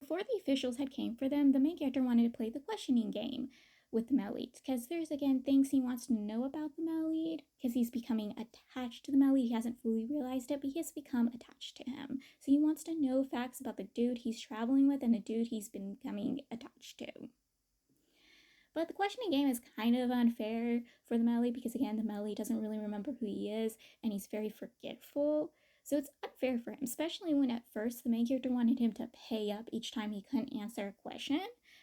Before the officials had came for them, the main character wanted to play the questioning game with the male leads because there's again things he wants to know about the male lead because he's becoming attached to the male lead. He hasn't fully realized it, but he has become attached to him. So he wants to know facts about the dude he's traveling with and the dude he's been becoming attached to. But the questioning game is kind of unfair for the male lead because again, the male lead doesn't really remember who he is and he's very forgetful. So it's unfair for him, especially when at first the main character wanted him to pay up each time he couldn't answer a question,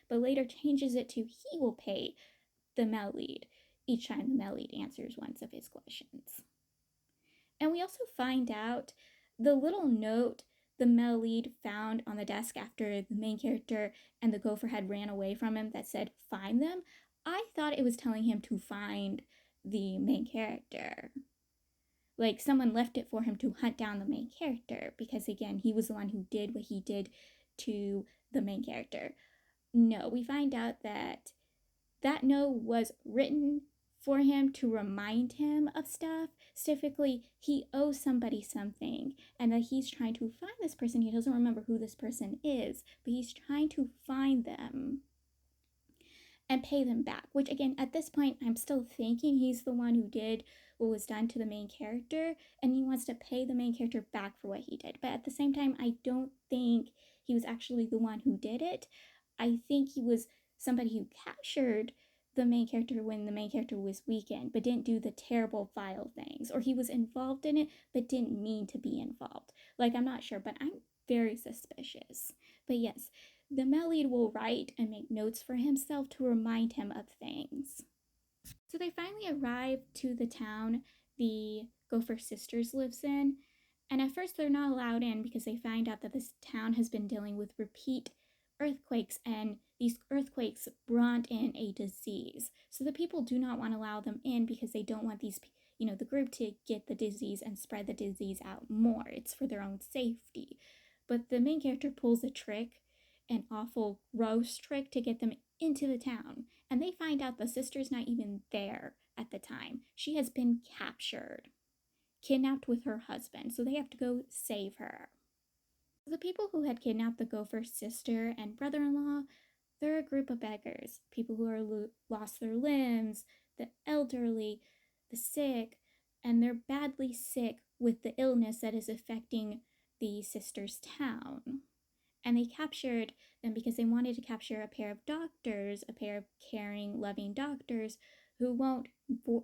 but later changes it to he will pay the male lead each time the male lead answers one of his questions. And we also find out the little note the male lead found on the desk after the main character and the gopher had ran away from him that said, "Find them." I thought it was telling him to find the main character. Like someone left it for him to hunt down the main character because again, he was the one who did what he did to the main character. No, we find out that that note was written for him to remind him of stuff. Specifically, he owes somebody something and that he's trying to find this person. He doesn't remember who this person is, but he's trying to find them and pay them back, which again, at this point, I'm still thinking he's the one who did what was done to the main character and he wants to pay the main character back for what he did. But at the same time, I don't think he was actually the one who did it. I think he was somebody who captured the main character when the main character was weakened, but didn't do the terrible, vile things. Or he was involved in it, but didn't mean to be involved. Like, I'm not sure, but I'm very suspicious. But yes, the male lead will write and make notes for himself to remind him of things. So they finally arrive to the town the Gopher Sisters lives in, and at first they're not allowed in because they find out that this town has been dealing with repeat earthquakes, and these earthquakes brought in a disease. So the people do not want to allow them in because they don't want these, the group to get the disease and spread the disease out more. It's for their own safety. But the main character pulls a trick, an awful, gross trick to get them into the town. And they find out the sister's not even there at the time. She has been captured, kidnapped with her husband. So they have to go save her. The people who had kidnapped the gopher's sister and brother-in-law, they're a group of beggars. People who are lost their limbs, the elderly, the sick, and they're badly sick with the illness that is affecting the sister's town. And they captured them because they wanted to capture a pair of doctors, a pair of caring, loving doctors who won't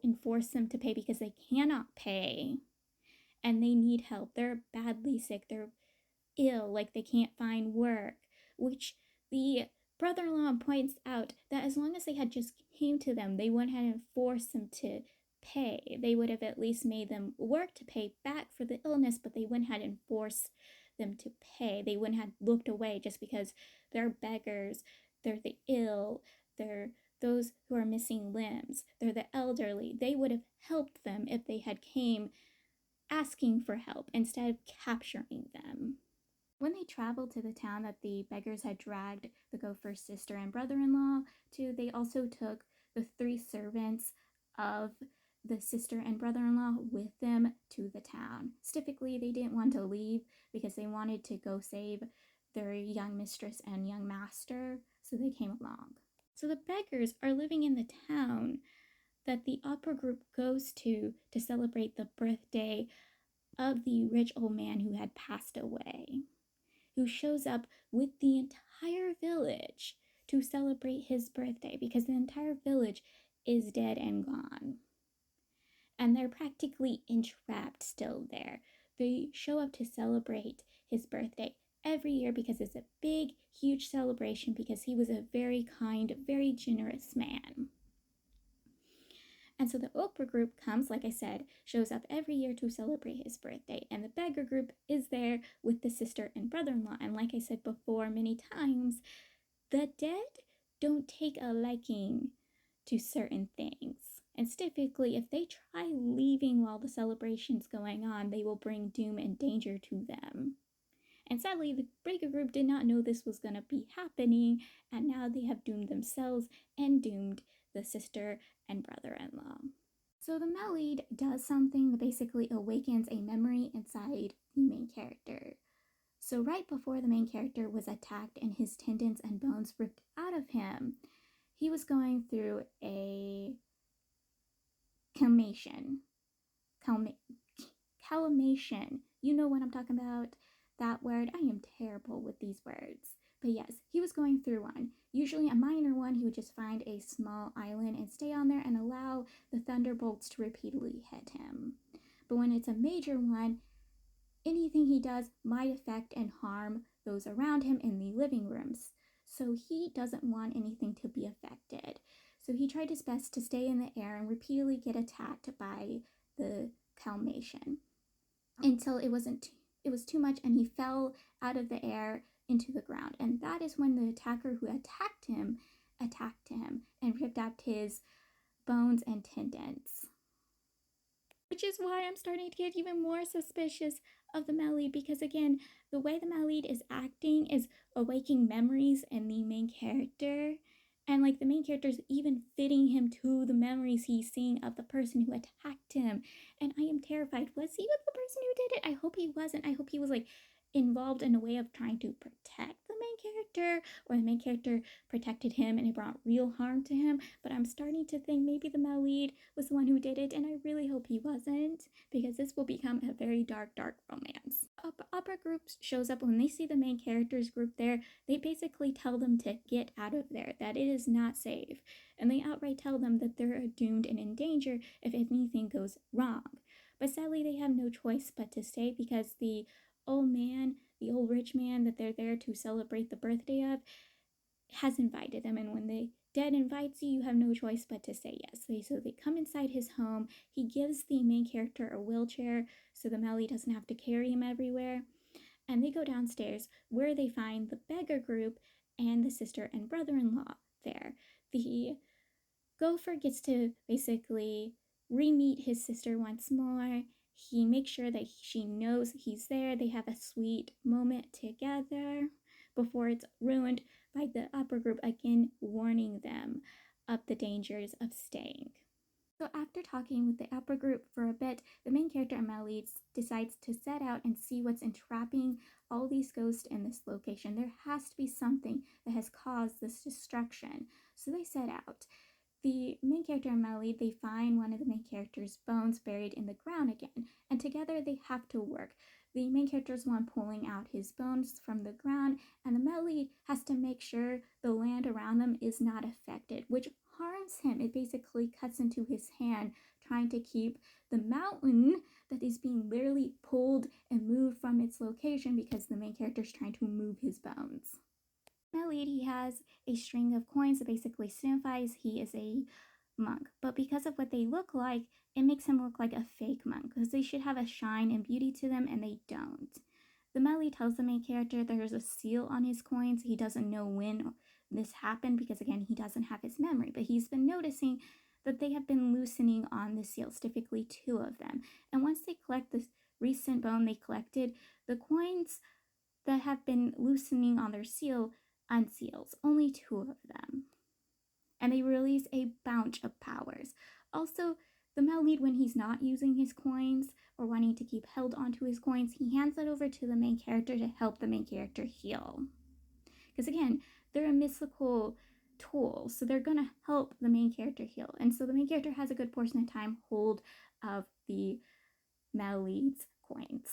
enforce them to pay because they cannot pay and they need help. They're badly sick. They're ill, like they can't find work, which the brother-in-law points out that as long as they had just came to them, they wouldn't have forced them to pay. They would have at least made them work to pay back for the illness, but they wouldn't have enforced them to pay. They wouldn't have looked away just because they're beggars, they're the ill, they're those who are missing limbs, they're the elderly. They would have helped them if they had came asking for help instead of capturing them. When they traveled to the town that the beggars had dragged the gopher's sister and brother-in-law to, they also took the 3 servants of the sister and brother-in-law with them to the town. Specifically, they didn't want to leave because they wanted to go save their young mistress and young master, so they came along. So the beggars are living in the town that the opera group goes to celebrate the birthday of the rich old man who had passed away, who shows up with the entire village to celebrate his birthday because the entire village is dead and gone. And they're practically entrapped still there. They show up to celebrate his birthday every year because it's a big, huge celebration because he was a very kind, very generous man. And so the opera group comes, like I said, shows up every year to celebrate his birthday. And the beggar group is there with the sister and brother-in-law. And like I said before many times, the dead don't take a liking to certain things. And specifically, if they try leaving while the celebration's going on, they will bring doom and danger to them. And sadly, the beggar group did not know this was going to be happening, and now they have doomed themselves and doomed the sister and brother-in-law. So the male lead does something that basically awakens a memory inside the main character. So right before the main character was attacked and his tendons and bones ripped out of him, he was going through a calmation. Calamation. You know what I'm talking about? That word. I am terrible with these words. But yes, he was going through one. Usually a minor one, he would just find a small island and stay on there and allow the thunderbolts to repeatedly hit him. But when it's a major one, anything he does might affect and harm those around him in the living rooms. So he doesn't want anything to be affected. So he tried his best to stay in the air and repeatedly get attacked by the calmation until it was too much and he fell out of the air into the ground. And that is when the attacker who attacked him and ripped out his bones and tendons. Which is why I'm starting to get even more suspicious of the male lead, because again, the way the male lead is acting is awaking memories in the main character. And like the main character is even fitting him to the memories he's seeing of the person who attacked him. And I am terrified. Was he with the person who did it? I hope he wasn't. I hope he was like involved in a way of trying to protect the main character, or the main character protected him and it brought real harm to him. But I'm starting to think maybe the male lead was the one who did it, and I really hope he wasn't, because this will become a very dark romance. Opera group shows up. When they see the main characters group there, they basically tell them to get out of there, that it is not safe, and they outright tell them that they're doomed and in danger if anything goes wrong. But sadly, they have no choice but to stay, because the old rich man that they're there to celebrate the birthday of, has invited them. And when the dead invites you, you have no choice but to say yes. So they come inside his home. He gives the main character a wheelchair so the Melly doesn't have to carry him everywhere. And they go downstairs, where they find the beggar group and the sister and brother-in-law there. The gopher gets to basically re-meet his sister once more. He makes sure that she knows he's there. They have a sweet moment together before it's ruined by the opera group again warning them of the dangers of staying. So after talking with the opera group for a bit, the main character, Amelie, decides to set out and see what's entrapping all these ghosts in this location. There has to be something that has caused this destruction. So they set out. The main character and Melly, they find one of the main character's bones buried in the ground again, and together they have to work. The main character is one pulling out his bones from the ground, and the Melly has to make sure the land around them is not affected, which harms him. It basically cuts into his hand, trying to keep the mountain that is being literally pulled and moved from its location, because the main character is trying to move his bones. Lead, he has a string of coins that basically signifies he is a monk. But because of what they look like, it makes him look like a fake monk, because they should have a shine and beauty to them, and they don't. The Melly tells the main character there's a seal on his coins. He doesn't know when this happened, because again, he doesn't have his memory, but he's been noticing that they have been loosening on the seals, typically 2 of them. And once they collect this recent bone they collected, the coins that have been loosening on their seal unseals, only 2 of them. And they release a bunch of powers. Also, the male lead, when he's not using his coins or wanting to keep held onto his coins, he hands it over to the main character to help the main character heal. Because again, they're a mystical tool, so they're going to help the main character heal. And so the main character has a good portion of time hold of the male lead's coins.